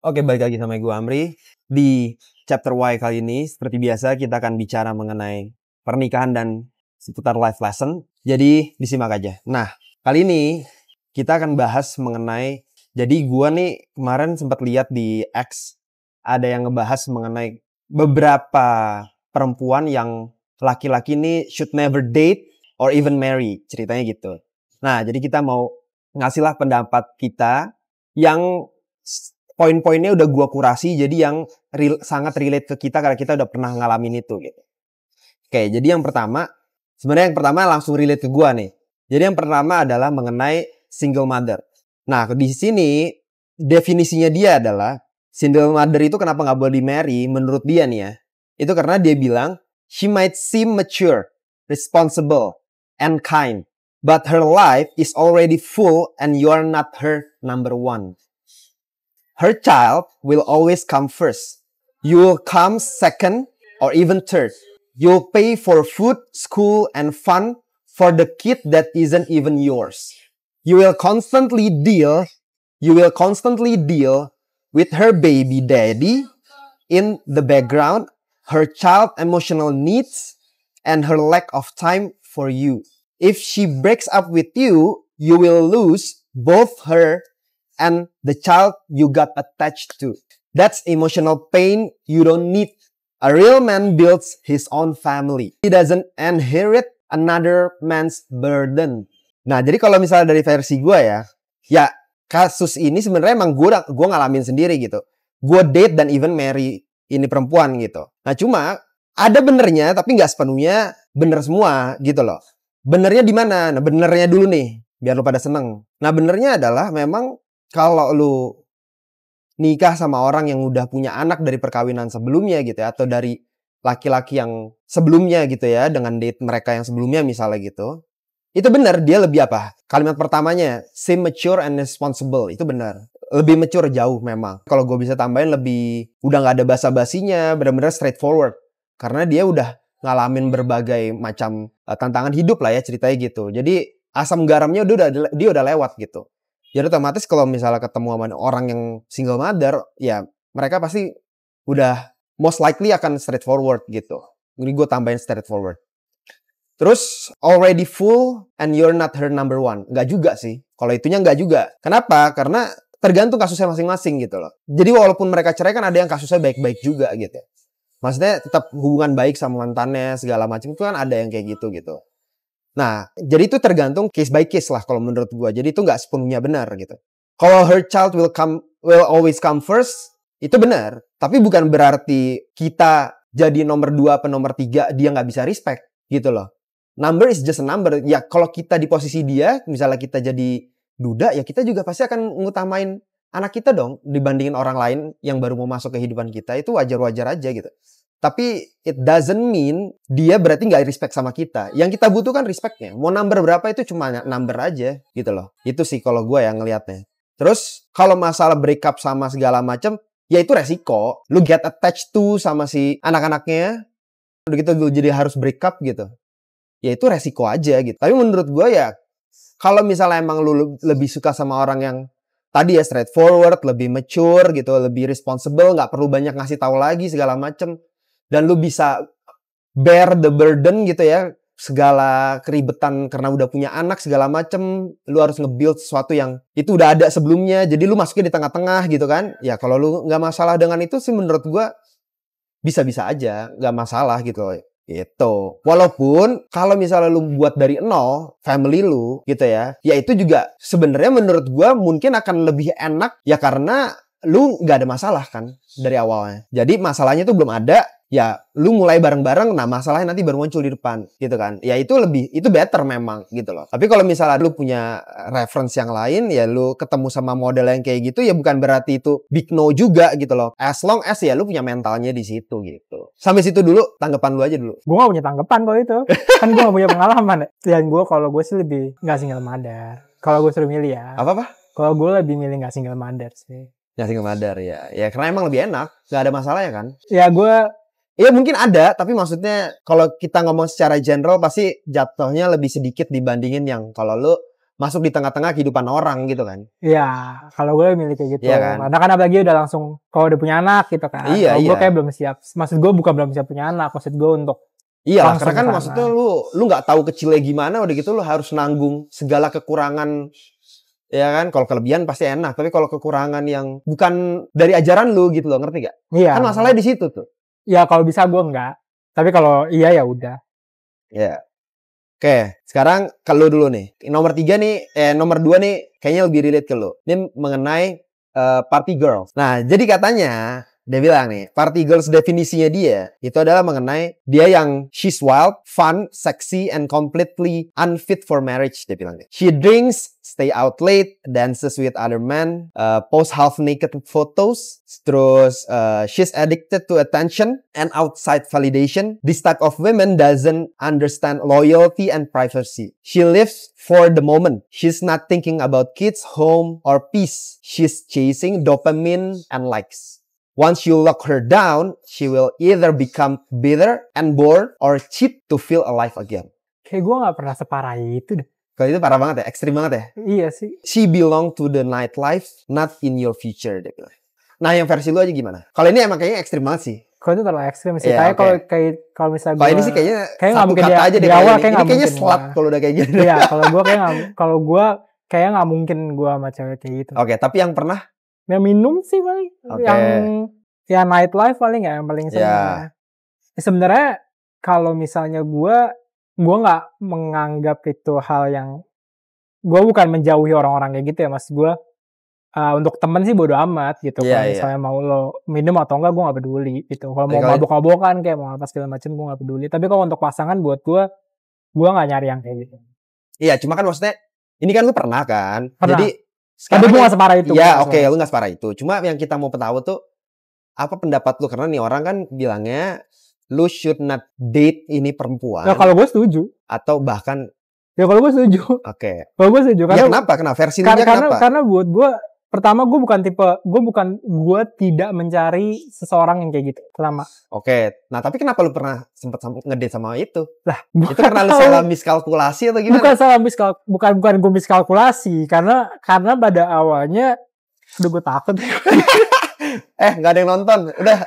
Oke, balik lagi sama gue Amri. Di chapter Y kali ini, seperti biasa kita akan bicara mengenai pernikahan dan seputar life lesson. Jadi disimak aja. Nah, kali ini kita akan bahas mengenai, jadi gue nih kemarin sempat lihat di X, ada yang ngebahas mengenai beberapa perempuan yang laki-laki ini should never date or even marry, ceritanya gitu. Nah, jadi kita mau ngasihlah pendapat kita yang poin-poinnya udah gua kurasi, jadi yang sangat relate ke kita karena kita udah pernah ngalamin itu gitu. Oke, jadi yang pertama langsung relate ke gua nih. Jadi yang pertama adalah mengenai single mother. Nah, di sini definisinya dia adalah single mother itu kenapa nggak boleh di-marry menurut dia nih ya. Itu karena dia bilang she might seem mature, responsible, and kind, but her life is already full and you're not her number one. Her child will always come first. You will come second or even third. You'll pay for food, school, and fun for the kid that isn't even yours. You will constantly deal with her baby daddy in the background, her child emotional needs, and her lack of time for you. If she breaks up with you, you will lose both her and the child you got attached to. That's emotional pain you don't need. A real man builds his own family. He doesn't inherit another man's burden. Nah, jadi kalau misalnya dari versi gue ya kasus ini sebenarnya emang gue ngalamin sendiri gitu. Gue date dan even marry ini perempuan gitu. Nah, cuma ada benernya tapi nggak sepenuhnya bener semua gitu loh. Benernya di mana? Nah, benernya dulu nih, biar lu pada seneng. Nah, benernya adalah memang kalau lu nikah sama orang yang udah punya anak dari perkawinan sebelumnya gitu ya, atau dari laki-laki yang sebelumnya gitu ya, dengan date mereka yang sebelumnya misalnya gitu, itu benar dia lebih apa? Kalimat pertamanya, seem mature and responsible, itu benar. Lebih mature jauh memang. Kalau gue bisa tambahin lebih, udah gak ada basa-basinya, benar-benar straightforward. Karena dia udah ngalamin berbagai macam tantangan hidup lah ya, ceritanya gitu. Jadi asam garamnya dia udah lewat gitu. Jadi otomatis kalau misalnya ketemu sama orang yang single mother, ya mereka pasti udah most likely akan straightforward gitu. Ini gue tambahin straightforward. Terus already full and you're not her number one. Nggak juga sih. Kalau itunya nggak juga. Kenapa? Karena tergantung kasusnya masing-masing gitu loh. Jadi walaupun mereka cerai kan ada yang kasusnya baik-baik juga gitu. Maksudnya tetap hubungan baik sama mantannya segala macam itu kan ada yang kayak gitu. Nah, jadi itu tergantung case by case lah kalau menurut gue. Jadi itu nggak sepenuhnya benar gitu. Kalau her child will always come first, itu benar. Tapi bukan berarti kita jadi nomor 2 atau nomor 3 dia nggak bisa respect gitu loh. Number is just a number. Ya kalau kita di posisi dia, misalnya kita jadi duda, ya kita juga pasti akan ngutamain anak kita dong dibandingin orang lain yang baru mau masuk ke kehidupan kita. Itu wajar-wajar aja gitu. Tapi it doesn't mean dia berarti nggak respect sama kita. Yang kita butuhkan respectnya. Mau number berapa itu cuma number aja gitu loh. Itu sih kalau gue yang ngelihatnya. Terus kalau masalah break up sama segala macam, ya itu resiko. Lu get attached to sama si anak-anaknya. Udah gitu lu jadi harus break up gitu. Ya itu resiko aja gitu. Tapi menurut gue ya, kalau misalnya emang lu lebih suka sama orang yang tadi ya straightforward, lebih mature gitu, lebih responsible, nggak perlu banyak ngasih tahu lagi segala macam. Dan lu bisa bear the burden gitu ya, segala keribetan karena udah punya anak segala macem, lu harus nge-build sesuatu yang itu udah ada sebelumnya, jadi lu masuknya di tengah-tengah gitu kan. Ya kalau lu nggak masalah dengan itu sih menurut gua bisa-bisa aja, nggak masalah gitu gitu. Walaupun kalau misalnya lu buat dari nol family lu gitu ya itu juga sebenarnya menurut gua mungkin akan lebih enak ya karena lu nggak ada masalah kan dari awalnya. Jadi masalahnya tuh belum ada, ya lu mulai bareng-bareng, nah masalahnya nanti baru muncul di depan gitu kan. Ya itu better memang gitu loh. Tapi kalau misalnya lu punya reference yang lain, ya lu ketemu sama model yang kayak gitu, ya bukan berarti itu big no juga gitu loh. As long as ya lu punya mentalnya di situ gitu. Sampai situ dulu, tanggapan lu aja dulu. Gue gak punya tanggapan kalau itu. Kan gue gak punya pengalaman. Dan kalau gue sih lebih gak single mother. Kalau gue suruh milih ya. Apa? Kalau gue lebih milih gak single mother sih. Ya single mother ya. Ya karena emang lebih enak, gak ada masalah ya kan? Ya mungkin ada, tapi maksudnya kalau kita ngomong secara general pasti jatuhnya lebih sedikit dibandingin yang kalau lu masuk di tengah-tengah kehidupan orang gitu kan. Iya, kalau gue milih kayak gitu. Iya kan? Karena kan apalagi udah langsung kalau udah punya anak gitu kan. Iya, Kalau gue iya. kayak belum siap. Maksud gue bukan belum siap punya anak, maksud gue untuk Iya lah, langsung karena kan ke maksudnya sana. lu nggak tahu kecilnya gimana, udah gitu lu harus nanggung segala kekurangan. Ya kan, kalau kelebihan pasti enak, tapi kalau kekurangan yang bukan dari ajaran lu gitu loh, ngerti gak? Iya. Kan masalahnya di situ tuh. Ya kalau bisa gue enggak. Tapi kalau iya ya udah. Ya. Oke, sekarang ke lu dulu nih. Nomor 2 nih kayaknya lebih relate ke lu. Ini mengenai party girls. Nah, jadi katanya dia bilang nih, party girls definisinya dia itu adalah mengenai dia yang she's wild, fun, sexy, and completely unfit for marriage. Dia bilang nih. She drinks, stay out late, dances with other men, post half naked photos. Terus she's addicted to attention and outside validation. This type of women doesn't understand loyalty and privacy. She lives for the moment. She's not thinking about kids, home, or peace. She's chasing dopamine and likes. Once you lock her down, she will either become bitter and bored or cheat to feel alive again. Kayak gue gak pernah separah itu deh. Kalau itu parah banget ya, ekstrim banget ya. Iya sih. She belong to the nightlife, not in your future. Dia bilang. Nah, yang versi lu aja gimana? Kalau ini emang kayaknya ekstrim banget sih. Kalau itu terlalu ekstrim sih. Iya, Kayak kalau misalnya Kalau gue, ini sih kayaknya nggak satu mungkin kata dia- aja deh. di kayak awal ini. kayak Ini nggak kayaknya mungkin slut gua. kalau udah kayak gini. Iya, kalau gue kayak nggak mungkin gue sama cewek kayak gitu. Oke, tapi yang pernah? Ya minum sih paling. Oke. Yang ya nightlife paling ya yang paling sering. Ya. Ya, sebenarnya kalau misalnya gue nggak menganggap itu hal yang, gue bukan menjauhi orang-orang kayak gitu ya, mas. Gue untuk temen sih bodo amat gitu. Iya, Kalau misalnya mau lo minum atau enggak, gue nggak peduli gitu. Kalau mau Kalau- mabok-mabokan kayak mau apa segala macam, gue nggak peduli. Tapi kalau untuk pasangan buat gue nggak nyari yang kayak gitu. Iya, cuma kan maksudnya ini kan lu pernah kan? Pernah. Jadi Tapi sekarang gue nggak separah itu. ya Gua oke, nggak lu gak separah itu. Cuma yang kita mau tahu tuh apa pendapat lu, karena nih orang kan bilangnya lu should not date ini perempuan separah. Ya kalau gue setuju. atau bahkan Ya kalau gue setuju. oke. Kalau gue setuju Ya kenapa? Versi lu kenapa? karena buat gue, pertama gue tidak mencari seseorang yang kayak gitu. Pertama. Oke. Nah, tapi kenapa lu pernah sempat ngedate sama itu? Lah, Itu karena lu salah miskalkulasi atau gimana? bukan salah bukan gue miskalkulasi, karena pada awalnya udah gue takut. Nggak ada yang nonton. Udah.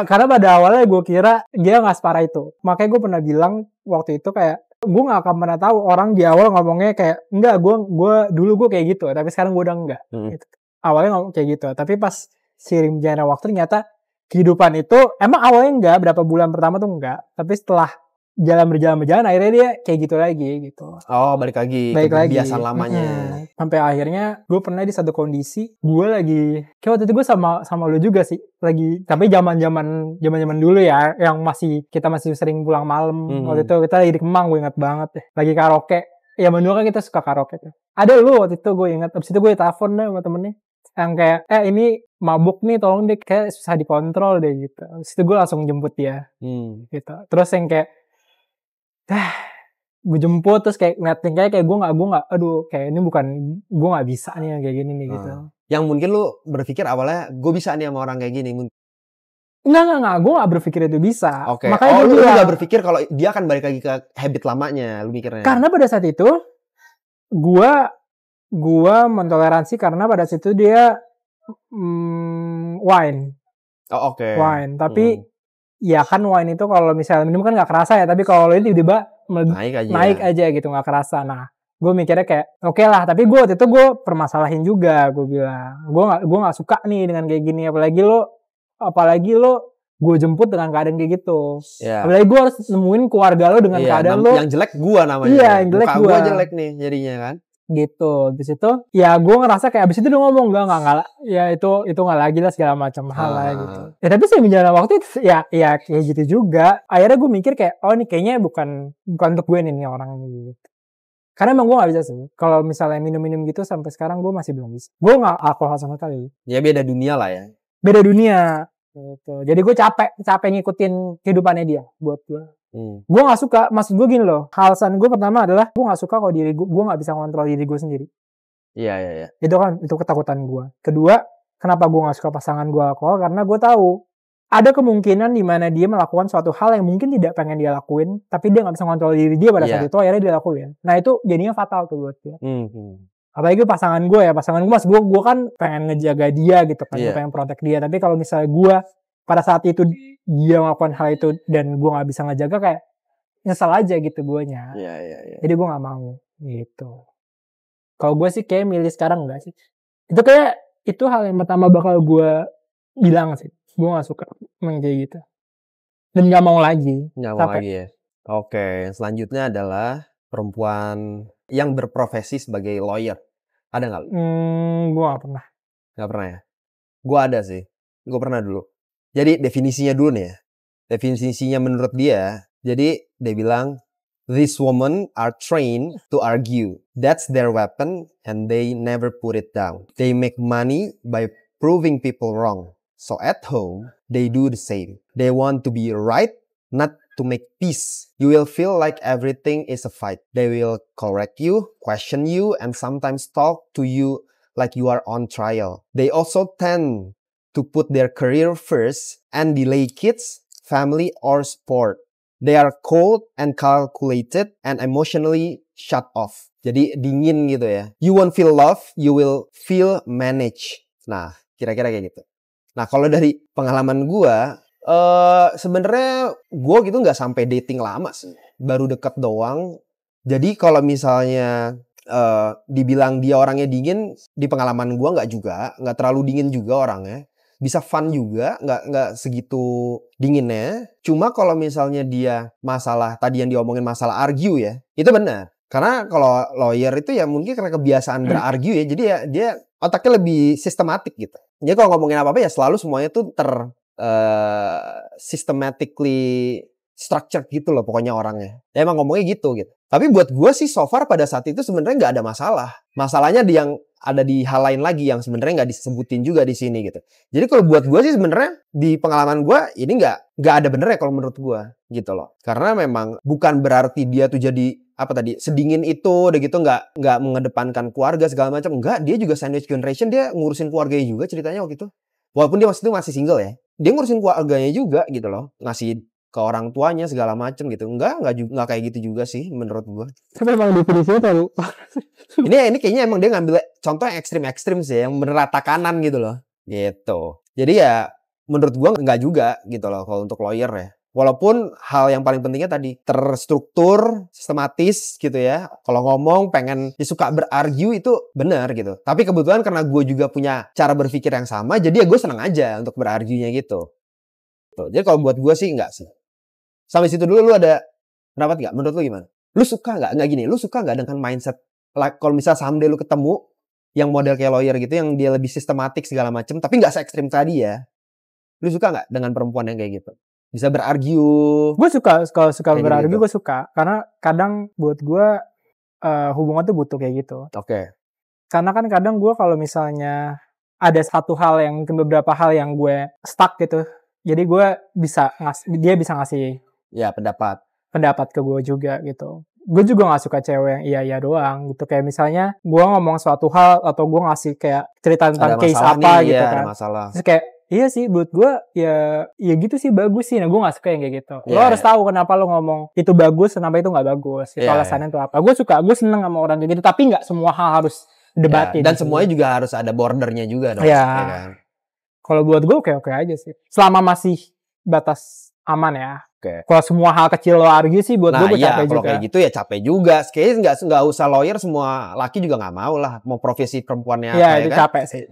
Karena pada awalnya gue kira dia nggak separah itu. Makanya gue pernah bilang waktu itu kayak, gue nggak akan pernah tahu orang di awal ngomongnya kayak enggak, gue kayak gitu, tapi sekarang gue udah enggak. Gitu. Awalnya ngomong kayak gitu, tapi pas seiring berjalannya waktu ternyata kehidupan itu emang awalnya enggak, berapa bulan pertama tuh enggak, tapi setelah berjalan akhirnya dia kayak gitu lagi gitu. Oh, balik lagi ke kebiasaan lamanya. Sampai akhirnya gue pernah di satu kondisi, gue lagi kayak waktu itu gue sama lu juga sih, lagi, tapi zaman dulu ya, yang kita masih sering pulang malam. Waktu itu kita lagi di Kemang, gue ingat banget deh, lagi karaoke. Ya menurut kan kita suka karaoke tuh. Ada lu waktu itu, gue ingat. Abis itu gue telepon deh sama temennya yang kayak, ini mabuk nih, tolong deh, kayak susah dikontrol deh gitu. Abis itu gue langsung jemput dia gitu. Terus yang kayak gue jemput, terus kayak ngeliatin kayak gue nggak, aduh, kayak ini bukan, gue nggak bisa nih yang kayak gini nih gitu. Yang mungkin lu berpikir awalnya gue bisa nih sama orang kayak gini. Enggak, gue nggak berpikir itu bisa. Oke. Makanya lu nggak berpikir kalau dia akan balik lagi ke habit lamanya, lu mikirnya? Karena pada saat itu gue mentoleransi, karena pada saat itu dia wine. Oh, oke. Wine, tapi ya kan wine itu kalau misalnya minum kan nggak kerasa ya, tapi kalau ini tiba-tiba naik aja gitu, nggak kerasa. Nah, gue mikirnya kayak oke lah, tapi gue waktu itu gue permasalahin juga, gue bilang gue nggak suka nih dengan kayak gini, apalagi lo gue jemput dengan keadaan kayak gitu. Apalagi gue harus nemuin keluarga lo dengan keadaan lo yang jelek gue namanya. Iya, yang jelek gue jelek nih jadinya kan. Gitu. Habis itu ya gue ngerasa kayak abis itu dia ngomong enggak ya itu nggak lagi lah, segala macam hal lah gitu. Ya tapi saya menjalani waktu itu ya kayak gitu juga. Akhirnya gue mikir kayak, oh ini kayaknya bukan untuk gue nih orang gitu. Karena emang gue gak bisa sih. Kalau misalnya minum-minum gitu sampai sekarang gue masih belum bisa. Gue gak alkohol sama sekali. Ya beda dunia lah ya. Beda dunia. Gitu. Jadi gue capek ngikutin kehidupannya dia buat gue. Gue gak suka, maksud gue gini loh. Alasan gue pertama adalah gue gak suka kalau gue gak bisa kontrol diri gue sendiri. Iya. Itu ketakutan gue. Kedua, kenapa gue gak suka pasangan gue alkohol? Karena gue tahu ada kemungkinan di mana dia melakukan suatu hal yang mungkin tidak pengen dia lakuin, tapi dia nggak bisa kontrol diri dia pada saat itu, akhirnya dia lakuin. Nah itu jadinya fatal tuh buat dia. Apalagi pasangan gue mas gue kan pengen ngejaga dia gitu kan, gue pengen protect dia. Tapi kalau misalnya gue pada saat itu dia melakukan hal itu dan gue nggak bisa ngejaga, kayak nyesel aja gitu guanya. Jadi gue nggak mau gitu. Kalau gue sih kayak milih sekarang enggak sih. Itu hal yang pertama bakal gue bilang sih. Gue gak suka main kayak gitu. Dan gak mau lagi. Gak mau lagi ya. Oke, selanjutnya adalah perempuan yang berprofesi sebagai lawyer. Ada gak lu? Gue gak pernah. Gak pernah ya? Gue ada sih. Gue pernah dulu. Jadi definisinya dulu nih ya. Definisinya menurut dia. Jadi dia bilang, these women are trained to argue. That's their weapon and they never put it down. They make money by proving people wrong. So at home, they do the same. They want to be right, not to make peace. You will feel like everything is a fight. They will correct you, question you, and sometimes talk to you like you are on trial. They also tend to put their career first and delay kids, family, or sport. They are cold and calculated and emotionally shut off. Jadi dingin gitu ya. You won't feel love, you will feel managed. Nah, kira-kira kayak gitu. Nah, kalau dari pengalaman gue, sebenarnya gue gitu nggak sampai dating lama sih, baru deket doang. Jadi kalau misalnya dibilang dia orangnya dingin, di pengalaman gue nggak terlalu dingin juga orangnya. Bisa fun juga, nggak segitu dinginnya. Cuma kalau misalnya dia masalah tadi yang diomongin masalah argue ya, itu benar. Karena kalau lawyer itu ya mungkin karena kebiasaan berargue ya, jadi ya dia otaknya lebih sistematik gitu. Jadi kalau ngomongin apa-apa ya selalu semuanya tuh systematically structured gitu loh pokoknya orangnya. Ya emang ngomongnya gitu. Tapi buat gue sih so far pada saat itu sebenarnya nggak ada masalah. Masalahnya yang ada di hal lain lagi yang sebenarnya nggak disebutin juga di sini gitu. Jadi kalau buat gue sih sebenarnya di pengalaman gue ini nggak ada benernya kalau menurut gue gitu loh. Karena memang bukan berarti dia tuh jadi sedingin itu udah gitu nggak mengedepankan keluarga segala macam. Enggak, dia juga sandwich generation, dia ngurusin keluarganya juga ceritanya waktu itu. Walaupun dia masih single ya, dia ngurusin keluarganya juga gitu loh, ngasih ke orang tuanya segala macam gitu. Enggak kayak gitu juga sih menurut gua. Tapi emang definisinya terlalu ini kayaknya emang dia ngambil contoh yang ekstrim sih, yang bener rata kanan gitu loh. Gitu. Jadi ya menurut gua enggak juga gitu loh kalau untuk lawyer ya. Walaupun hal yang paling pentingnya tadi terstruktur, sistematis gitu ya. Kalau ngomong pengen suka berargue itu benar gitu. Tapi kebetulan karena gue juga punya cara berpikir yang sama, jadi ya gue senang aja untuk berarguenya gitu. Tuh. Jadi kalau buat gue sih enggak sih. Sampai situ dulu lu ada pendapat nggak? Menurut lu gimana? Lu suka nggak? Nggak gini, lu suka nggak dengan mindset kalau misalnya someday lu ketemu yang model kayak lawyer gitu, yang dia lebih sistematik segala macam, tapi nggak se-ekstrim tadi ya. Lu suka nggak dengan perempuan yang kayak gitu? Bisa berargue. Gue suka berargue gitu. Gue suka karena kadang buat gue hubungan tuh butuh kayak gitu. Oke. Karena kan kadang gue kalau misalnya ada satu hal yang beberapa hal yang gue stuck gitu, jadi gue dia bisa ngasih ya pendapat ke gue juga gitu. Gue juga nggak suka cewek yang iya doang gitu. Kayak misalnya gue ngomong suatu hal atau gue ngasih kayak cerita tentang case apa nih, gitu kan. Ada masalah. Terus kayak iya sih, buat gue ya gitu sih, bagus sih. Nah, gue gak suka yang kayak gitu. Lo harus tahu kenapa lo ngomong itu bagus, kenapa itu gak bagus. Itu alasannya itu apa. Gue seneng sama orang kayak gitu. Tapi gak semua hal harus debatin. Dan semuanya juga harus ada bordernya juga dong. Ya kan? Kalau buat gue oke aja sih. Selama masih batas aman ya. Kalau semua hal kecil lo argue sih, buat gue capek juga. Kalau kayak gitu ya capek juga. Kayaknya nggak usah lawyer, semua laki juga nggak mau lah. Mau profesi perempuannya apa ya itu kan? Capek sih.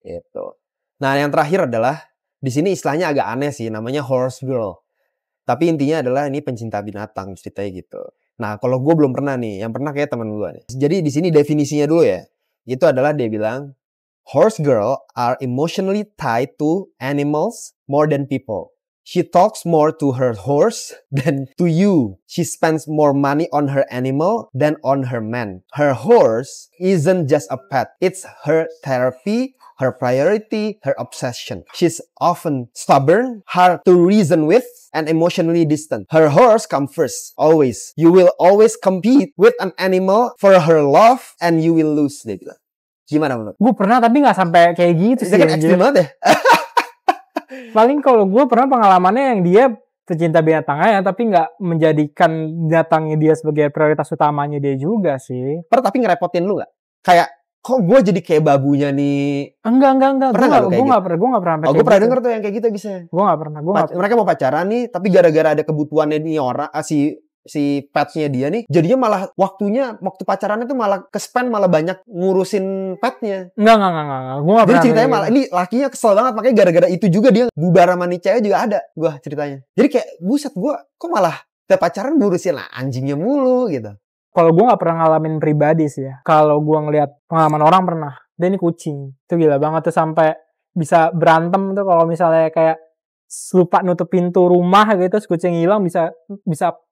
Itu. Nah, yang terakhir adalah di sini istilahnya agak aneh sih, namanya horse girl. Tapi intinya adalah ini pencinta binatang ceritanya gitu. Nah, kalau gue belum pernah nih, yang pernah kayak teman gue nih. Jadi di sini definisinya dulu ya. Itu adalah dia bilang, horse girl are emotionally tied to animals more than people. She talks more to her horse than to you. She spends more money on her animal than on her man. Her horse isn't just a pet. It's her therapy, her priority, her obsession. She's often stubborn, hard to reason with, and emotionally distant. Her horse comes first, always. You will always compete with an animal for her love, and you will lose. Dia bilang. Gimana menurut? Gue pernah tapi gak sampai kayak gitu sih. Itu kan ekstrim banget ya? Paling kalau gue pernah pengalamannya yang dia pecinta binatangnya, tapi nggak menjadikan binatangnya dia sebagai prioritas utamanya dia juga sih. Pernah tapi ngerepotin lu nggak? Kayak kok gue jadi kayak babunya nih? Enggak. Pernah nggak lu kayak Gue nggak pernah. Oh, gue pernah denger tuh yang kayak gitu bisa. Gue nggak pernah. Mereka mau pacaran nih, tapi gara-gara ada kebutuhannya nih orang si petnya dia nih, jadinya malah waktu pacarannya tuh malah ke-spend malah banyak ngurusin petnya. Enggak. Gue nggak pernah. Jadi ceritanya malah ini lakinya kesel banget, makanya gara-gara itu juga dia bubar sama nih cewek juga ada. Gue ceritanya. Jadi kayak buset, gue kok malah udah pacaran ngurusin anjingnya mulu gitu. Kalau gue nggak pernah ngalamin pribadi sih ya. Kalau gue ngelihat pengalaman orang pernah. Dan ini kucing. Itu gila banget tuh sampai bisa berantem tuh kalau misalnya kayak lupa nutup pintu rumah gitu, terus kucing hilang bisa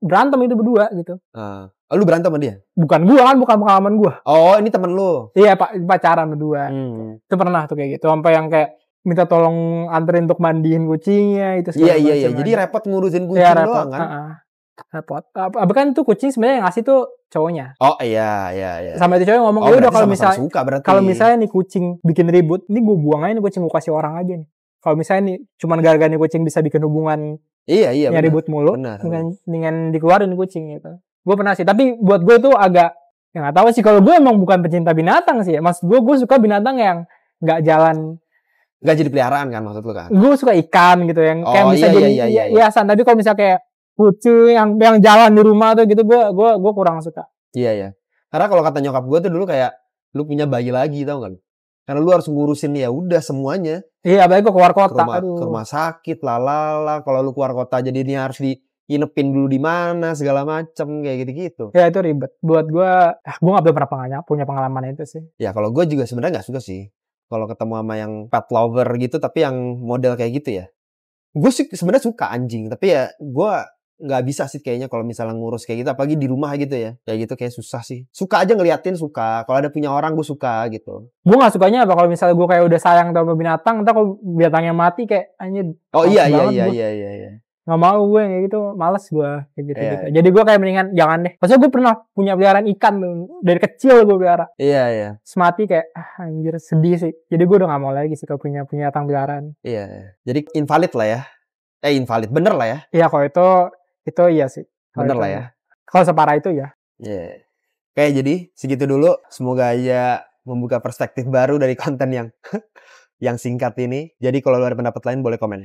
berantem itu berdua gitu. Lu berantem sama dia? Bukan pengalaman gue. Oh, ini temen lu? Iya, pacaran berdua. Itu pernah tuh kayak gitu. Sampai yang kayak minta tolong anterin untuk mandiin kucingnya itu. Iya. Jadi repot ngurusin kucing doang kan? Repot. Kan tuh kucing sebenarnya yang ngasih tuh cowoknya. Oh iya. Sama itu cowok ngomong, ya udah kalau misalnya nih kucing bikin ribut, ini gue buang aja nih kucing, gue kasih orang aja nih. Kalau misalnya nih cuman gara-gara nih kucing bisa bikin hubungan yang ribut mulu, dengan dikeluarin kucing gitu. Gue pernah sih, tapi buat gue tuh agak ya nggak tahu sih, kalau gue emang bukan pecinta binatang sih ya. Maksud gue suka binatang yang nggak jalan. Nggak jadi peliharaan kan maksud lu kan? Gue suka ikan gitu yang kayak bisa jadi hiasan. Tapi kalau misalnya kayak kucing yang jalan di rumah tuh gitu, gue kurang suka. Iya. Karena kalau kata nyokap gue tuh dulu kayak lu punya bayi lagi, tau gak? Karena lu harus ngurusin ya udah semuanya. Iya, apalagi gue keluar kota. Ke rumah sakit, lalala. Kalau lu keluar kota jadinya harus diinepin dulu di mana, segala macem kayak gitu-gitu. Ya itu ribet. Buat gue nggak pernah punya pengalaman itu sih. Ya kalau gue juga sebenarnya nggak suka sih. Kalau ketemu sama yang pet lover gitu, tapi yang model kayak gitu ya. Gue sih sebenarnya suka anjing, tapi ya gue nggak bisa sih kayaknya kalau misalnya ngurus kayak gitu, apalagi di rumah gitu ya, kayak gitu kayak susah sih. Suka aja ngeliatin, suka kalau ada punya orang gue suka gitu. Gue nggak sukanya apa kalau misalnya gue kayak udah sayang sama binatang, entah kalau binatangnya mati kayak anjir. Oh iya. Nggak mau gue kayak gitu, males gue kayak gitu. Jadi gue kayak mendingan jangan deh. Maksudnya gue pernah punya peliharaan ikan tuh, dari kecil gue pelihara. Iya. Semati kayak anjir sedih sih. Jadi gue udah nggak mau lagi sih kalau punya binatang peliharaan. Iya. Jadi invalid lah ya. Invalid bener lah ya. Iya kalau itu iya sih. Bener lah ya. Kalau separah itu ya. Iya. Oke, jadi segitu dulu. Semoga aja membuka perspektif baru dari konten yang singkat ini. Jadi kalau lu ada pendapat lain boleh komen.